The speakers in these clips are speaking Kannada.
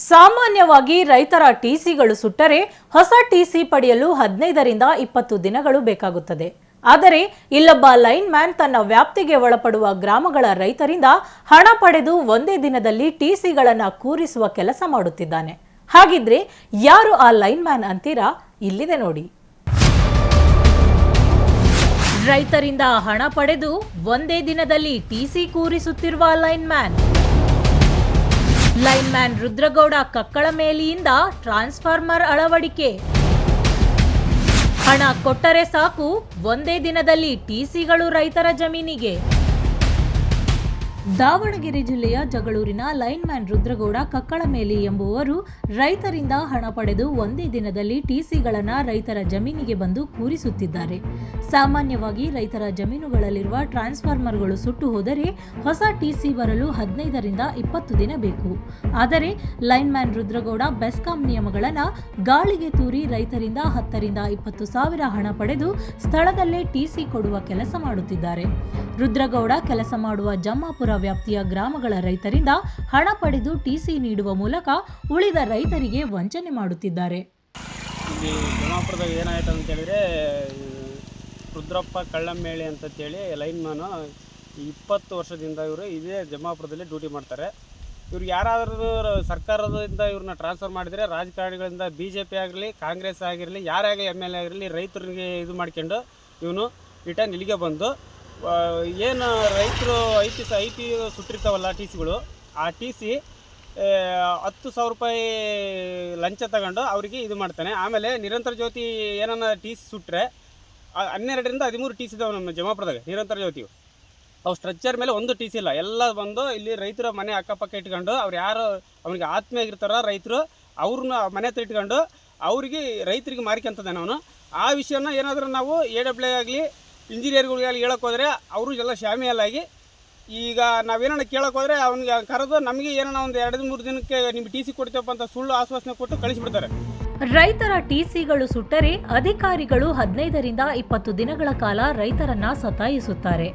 ಸಾಮಾನ್ಯವಾಗಿ ರೈತರ ಟಿಸಿಗಳು ಸುಟ್ಟರೆ ಹೊಸ ಟಿಸಿ ಪಡೆಯಲು 15ರಿಂದ 20 ದಿನಗಳು ಬೇಕಾಗುತ್ತದೆ. ಆದರೆ ಇಲ್ಲೊಬ್ಬ ಲೈನ್ ಮ್ಯಾನ್ ತನ್ನ ವ್ಯಾಪ್ತಿಗೆ ಒಳಪಡುವ ಗ್ರಾಮಗಳ ರೈತರಿಂದ ಹಣ ಪಡೆದು ಒಂದೇ ದಿನದಲ್ಲಿ ಟಿಸಿಗಳನ್ನು ಕೂರಿಸುವ ಕೆಲಸ ಮಾಡುತ್ತಿದ್ದಾನೆ. ಹಾಗಿದ್ರೆ ಯಾರು ಆ ಲೈನ್ ಮ್ಯಾನ್ ಅಂತೀರಾ? ಇಲ್ಲಿದೆ ನೋಡಿ. ರೈತರಿಂದ ಹಣ ಪಡೆದು ಒಂದೇ ದಿನದಲ್ಲಿ ಟಿಸಿ ಕೂರಿಸುತ್ತಿರುವ ಲೈನ್ ಮ್ಯಾನ್ ರುದ್ರಗೌಡ ಕಕ್ಕಳಮೇಲಿಯಿಂದ ಟ್ರಾನ್ಸ್ಫಾರ್ಮರ್ ಅಳವಡಿಕೆ. ಹಣ ಕೊಟ್ಟರೆ ಸಾಕು, ಒಂದೇ ದಿನದಲ್ಲಿ ಟಿಸಿಗಳು ರೈತರ ಜಮೀನಿಗೆ. ದಾವಣಗೆರೆ ಜಿಲ್ಲೆಯ ಜಗಳೂರಿನ ಲೈನ್ ಮ್ಯಾನ್ ರುದ್ರಗೌಡ ಕಕ್ಕಳಮೇಲಿ ಎಂಬುವರು ರೈತರಿಂದ ಹಣ ಪಡೆದು ಒಂದೇ ದಿನದಲ್ಲಿ ಟಿಸಿಗಳನ್ನು ರೈತರ ಜಮೀನಿಗೆ ಬಂದು ಕೂರಿಸುತ್ತಿದ್ದಾರೆ. ಸಾಮಾನ್ಯವಾಗಿ ರೈತರ ಜಮೀನುಗಳಲ್ಲಿರುವ ಟ್ರಾನ್ಸ್ಫಾರ್ಮರ್ಗಳು ಸುಟ್ಟು ಹೋದರೆ ಹೊಸ ಟಿಸಿ ಬರಲು 15ರಿಂದ 20 ದಿನ ಬೇಕು. ಆದರೆ ಲೈನ್ ಮ್ಯಾನ್ ರುದ್ರಗೌಡ ಬೆಸ್ಕಾಂ ನಿಯಮಗಳನ್ನು ಗಾಳಿಗೆ ತೂರಿ ರೈತರಿಂದ 10ರಿಂದ 20 ಸಾವಿರ ಹಣ ಪಡೆದು ಸ್ಥಳದಲ್ಲೇ ಟಿಸಿ ಕೊಡುವ ಕೆಲಸ ಮಾಡುತ್ತಿದ್ದಾರೆ. ರುದ್ರಗೌಡ ಕೆಲಸ ಮಾಡುವ ಜಮ್ಮಾಪುರ ವ್ಯಾಪ್ತಿಯ ಗ್ರಾಮಗಳ ರೈತರಿಂದ ಹಣ ಪಡೆದು ಟಿಸಿ ನೀಡುವ ಮೂಲಕ ಉಳಿದ ರೈತರಿಗೆ ವಂಚನೆ ಮಾಡುತ್ತಿದ್ದಾರೆ. ಇಲ್ಲಿ ಜಮ್ಮಾಪುರದಾಗ ಏನಾಯ್ತು ಅಂತ ಹೇಳಿದ್ರೆ, ರುದ್ರಪ್ಪ ಕಳ್ಳಮೇಳಿ ಅಂತೇಳಿ ಲೈನ್ ಮ್ಯಾನು 20 ವರ್ಷದಿಂದ ಇವರು ಇದೇ ಜಮ್ಮಾಪುರದಲ್ಲಿ ಡ್ಯೂಟಿ ಮಾಡ್ತಾರೆ. ಇವ್ರು ಯಾರಾದರೂ ಸರ್ಕಾರದಿಂದ ಇವ್ರನ್ನ ಟ್ರಾನ್ಸ್ಫರ್ ಮಾಡಿದರೆ, ರಾಜಕಾರಣಿಗಳಿಂದ BJP ಆಗಲಿ ಕಾಂಗ್ರೆಸ್ ಆಗಿರಲಿ ಯಾರಾಗಲಿ MLA ಆಗಿರಲಿ ರೈತರಿಗೆ ಇದು ಮಾಡ್ಕೊಂಡು ಇವನು ರಿಟರ್ನ್ ಇಲ್ಲಿಗೆ ಬಂದು ಏನು ರೈತರು ಐ ಪಿ ಸುಟ್ಟಿರ್ತಾವಲ್ಲ ಟಿಸಿಗಳು, ಆ ಟಿಸಿ 10,000 ರೂಪಾಯಿ ಲಂಚ ತಗೊಂಡು ಅವರಿಗೆ ಇದು ಮಾಡ್ತಾನೆ. ಆಮೇಲೆ ನಿರಂತರ ಜ್ಯೋತಿ ಏನನ್ನ ಟಿಸಿ ಸುಟ್ಟರೆ 12ರಿಂದ 13 ಟಿಸಿ ಇದಾವೆ ನಮ್ಮ ಜಮಾಪುರದಾಗ. ನಿರಂತರ ಜ್ಯೋತಿಯು ಅವು ಸ್ಟ್ರಕ್ಚರ್ ಮೇಲೆ ಒಂದು ಟಿಸಿ ಇಲ್ಲ, ಎಲ್ಲ ಬಂದು ಇಲ್ಲಿ ರೈತರ ಮನೆ ಅಕ್ಕಪಕ್ಕ ಇಟ್ಕೊಂಡು ಅವ್ರು ಯಾರು ಅವ್ರಿಗೆ ಆತ್ಮೀಯ ಆಗಿರ್ತಾರ ರೈತರು, ಅವ್ರನ್ನ ಮನೆ ಹತ್ರ ಇಟ್ಕೊಂಡು ಅವ್ರಿಗೆ ರೈತರಿಗೆ ಮಾರಿಕೊಂತದ್ದಾನೆ ಅವನು. ಆ ವಿಷಯನ ಏನಾದರೂ ನಾವು AWA ಆಗಲಿ ಇಂಜಿನಿಯರ್ಗಳಿಗಾಗಲಿ ಹೇಳೋಕೆ ಹೋದರೆ ಅವರು ಎಲ್ಲ ಶಾಮಿಯಾಲಾಗಿ ಈಗ ನಾವೇನ ಕೇಳೋಕೆ ಹೋದರೆ ಅವ್ನಿಗೆ ಕರೆದು ನಮಗೆ ಏನೋ ಒಂದು 2-3 ದಿನಕ್ಕೆ ನಿಮ್ಗೆ ಟಿಸಿ ಕೊಡ್ತೇವಪ್ಪ ಅಂತ ಸುಳ್ಳು ಆಶ್ವಾಸನೆ ಕೊಟ್ಟು ಕಳಿಸಿಬಿಡ್ತಾರೆ. ರೈತರ ಟಿಸಿಗಳು ಸುಟ್ಟರೆ ಅಧಿಕಾರಿಗಳು 15ರಿಂದ 20 ದಿನಗಳ ಕಾಲ ರೈತರನ್ನ ಸತಾಯಿಸುತ್ತಾರೆ.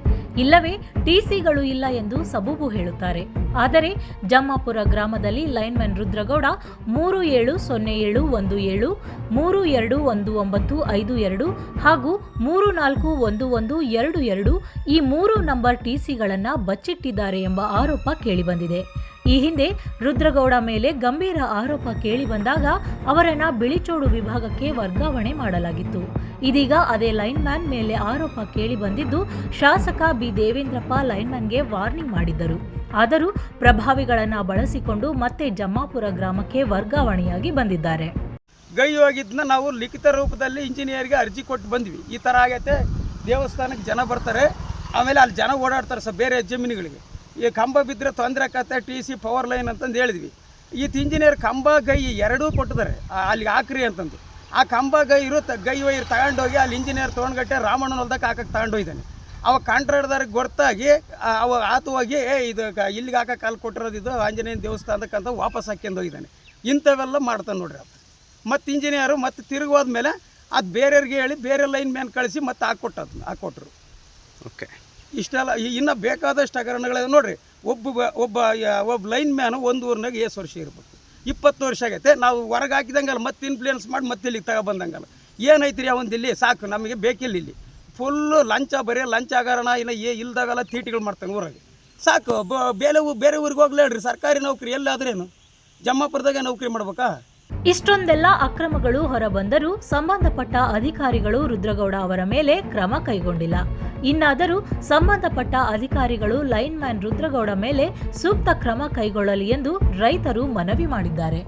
ಇಲ್ಲವೇ ಟಿಸಿಗಳು ಇಲ್ಲ ಎಂದು ಸಬೂಬು ಹೇಳುತ್ತಾರೆ. ಆದರೆ ಜಮ್ಮಾಪುರ ಗ್ರಾಮದಲ್ಲಿ ಲೈನ್ ಮ್ಯಾನ್ ರುದ್ರಗೌಡ 370717, 321952 ಹಾಗೂ 341122 ಈ 3 ನಂಬರ್ ಟಿಸಿಗಳನ್ನು ಬಚ್ಚಿಟ್ಟಿದ್ದಾರೆ ಎಂಬ ಆರೋಪ ಕೇಳಿಬಂದಿದೆ. ಈ ಹಿಂದೆ ರುದ್ರಗೌಡ ಮೇಲೆ ಗಂಭೀರ ಆರೋಪ ಕೇಳಿಬಂದಾಗ ಅವರನ್ನ ಬಿಳಿಚೋಡು ವಿಭಾಗಕ್ಕೆ ವರ್ಗಾವಣೆ ಮಾಡಲಾಗಿತ್ತು. ಇದೀಗ ಅದೇ ಲೈನ್ ಮ್ಯಾನ್ ಮೇಲೆ ಆರೋಪ ಕೇಳಿಬಂದಿದ್ದು, ಶಾಸಕ ಬಿ ದೇವೇಂದ್ರಪ್ಪ ಲೈನ್ ಮ್ಯಾನ್ಗೆ ವಾರ್ನಿಂಗ್ ಮಾಡಿದ್ದರು. ಆದರೂ ಪ್ರಭಾವಿಗಳನ್ನ ಬಳಸಿಕೊಂಡು ಮತ್ತೆ ಜಮ್ಮಾಪುರ ಗ್ರಾಮಕ್ಕೆ ವರ್ಗಾವಣೆಯಾಗಿ ಬಂದಿದ್ದಾರೆ. ಗೈಯೋಗಿದ್ದನ್ನ ನಾವು ಲಿಖಿತ ರೂಪದಲ್ಲಿ ಇಂಜಿನಿಯರ್ಗೆ ಅರ್ಜಿ ಕೊಟ್ಟು ಬಂದ್ವಿ. ಈ ಥರ ಆಗೈತೆ, ದೇವಸ್ಥಾನಕ್ಕೆ ಜನ ಬರ್ತಾರೆ, ಆಮೇಲೆ ಅಲ್ಲಿ ಜನ ಓಡಾಡ್ತಾರೆ ಬೇರೆ ಜಮೀನುಗಳಿಗೆ. ಈ ಕಂಬ ಬಿದ್ದರೆ ತೊಂದರೆ ಆಕತ್ತೆ, ಟಿಸಿ ಪವರ್ ಲೈನ್ ಅಂತಂದು ಹೇಳಿದ್ವಿ. ಈತ ಇಂಜಿನಿಯರ್ ಕಂಬ ಗೈ ಎರಡೂ ಕೊಟ್ಟಿದ್ದಾರೆ, ಅಲ್ಲಿಗೆ ಹಾಕ್ರಿ ಅಂತಂದು. ಆ ಕಂಬ ಗೈರು ವೈರ್ ತಗೊಂಡೋಗಿ ಅಲ್ಲಿ ಇಂಜಿನಿಯರ್ ತೊಗೊಂಡ್ಗಟ್ಟೆ ರಾಮಣ್ಣನ ಹೊಲ್ದಕ್ಕೆ ಹಾಕಕ್ಕೆ ತಗೊಂಡೋಗಿದ್ದಾನೆ. ಅವಾಗ ಕಾಂಟ್ರಾಕ್ಟರ್ದಾರಿಗೆ ಗೊತ್ತಾಗಿ ಅವಾಗ ಆತುವಾಗಿ ಇದು ಇಲ್ಲಿಗೆ ಹಾಕಕ್ಕೆ ಅಲ್ಲಿ ಕೊಟ್ಟಿರೋದು ಇದು ಆಂಜನೇಯನ ದೇವಸ್ಥಾನಕ್ಕಂತ ವಾಪಸ್ ಹಾಕ್ಯಂದು ಹೋಗಿದ್ದಾನೆ. ಇಂಥವೆಲ್ಲ ಮಾಡ್ತಾನೆ ನೋಡ್ರಿ ಅದು. ಮತ್ತು ಇಂಜಿನಿಯರು ಮತ್ತೆ ತಿರುಗೋದ್ಮೇಲೆ ಅದು ಬೇರೆಯವ್ರಿಗೆ ಹೇಳಿ ಬೇರೆ ಲೈನ್ ಮ್ಯಾನ್ ಕಳಿಸಿ ಮತ್ತೆ ಹಾಕ್ಕೊಟ್ರು. ಓಕೆ, ಇಷ್ಟೆಲ್ಲ ಇನ್ನೂ ಬೇಕಾದಷ್ಟು ಹಗರಣಗಳಿವೆ ನೋಡ್ರಿ. ಒಬ್ಬ ಲೈನ್ ಮ್ಯಾನು ಒಂದು ಊರಿನಾಗ 10 ವರ್ಷ ಇರ್ಬೇಕು, 20 ವರ್ಷ ಆಗೈತೆ. ನಾವು ಹೊರಗೆ ಹಾಕಿದಂಗಲ್ಲ, ಮತ್ತೆ ಇನ್ಫ್ಲೂಯೆನ್ಸ್ ಮಾಡಿ ಮತ್ತೆ ಇಲ್ಲಿಗೆ ತಗೊಬಂದಂಗಲ್ಲ. ಏನೈತ್ರಿ ಅವನು ಇಲ್ಲಿ ಸಾಕು, ನಮಗೆ ಬೇಕಿಲ್ಲ. ಇಲ್ಲಿ ಫುಲ್ಲು ಲಂಚ, ಬರೀ ಲಂಚ ಹಗರಣ, ಇನ್ನು ಇಲ್ದಾವೆಲ್ಲ ತೀಟಿಗಳು ಮಾಡ್ತಾನೆ ಊರಾಗೆ. ಸಾಕು, ಬೇರೆ ಊರಿಗೆ ಹೋಗ್ಲಿ ಹೇಳ್ರಿ. ಸರ್ಕಾರಿ ನೌಕರಿ ಎಲ್ಲಾದ್ರೇನು ಜಮ್ಮಾಪುರದಾಗೆ ನೌಕರಿ ಮಾಡ್ಬೇಕಾ? ಇಷ್ಟೊಂದೆಲ್ಲ ಅಕ್ರಮಗಳು ಹೊರಬಂದರೂ ಸಂಬಂಧಪಟ್ಟ ಅಧಿಕಾರಿಗಳು ರುದ್ರಗೌಡ ಅವರ ಮೇಲೆ ಕ್ರಮ ಕೈಗೊಂಡಿಲ್ಲ. ಇನ್ನಾದರೂ ಸಂಬಂಧಪಟ್ಟ ಅಧಿಕಾರಿಗಳು ಲೈನ್ ಮ್ಯಾನ್ ರುದ್ರಗೌಡ ಮೇಲೆ ಸೂಕ್ತ ಕ್ರಮ ಕೈಗೊಳ್ಳಲಿ ಎಂದು ರೈತರು ಮನವಿ ಮಾಡಿದ್ದಾರೆ.